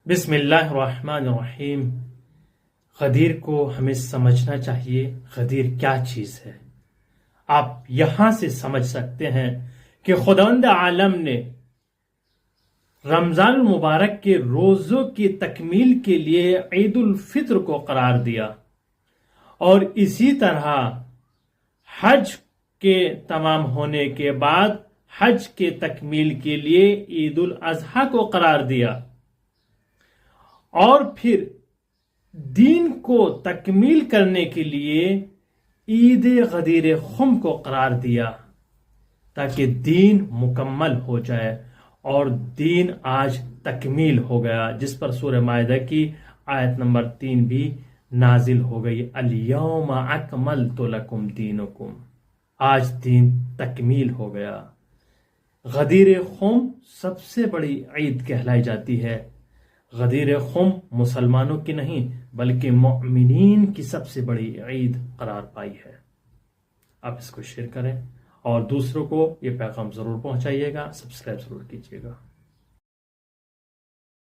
بسم اللہ الرحمن الرحیم۔ غدیر کو ہمیں سمجھنا چاہیے غدیر کیا چیز ہے۔ آپ یہاں سے سمجھ سکتے ہیں کہ خداوند عالم نے رمضان المبارک کے روزوں کی تکمیل کے لیے عید الفطر کو قرار دیا، اور اسی طرح حج کے تمام ہونے کے بعد حج کے تکمیل کے لیے عید الاضحیٰ کو قرار دیا، اور پھر دین کو تکمیل کرنے کے لیے عید غدیر خم کو قرار دیا، تاکہ دین مکمل ہو جائے۔ اور دین آج تکمیل ہو گیا، جس پر سورہ مائدہ کی آیت نمبر 3 بھی نازل ہو گئی، الیوم اکملت لکم دینکم، آج دین تکمیل ہو گیا۔ غدیر خم سب سے بڑی عید کہلائی جاتی ہے۔ غدیر خم مسلمانوں کی نہیں بلکہ مؤمنین کی سب سے بڑی عید قرار پائی ہے۔ آپ اس کو شیئر کریں اور دوسروں کو یہ پیغام ضرور پہنچائیے گا، سبسکرائب ضرور کیجیے گا۔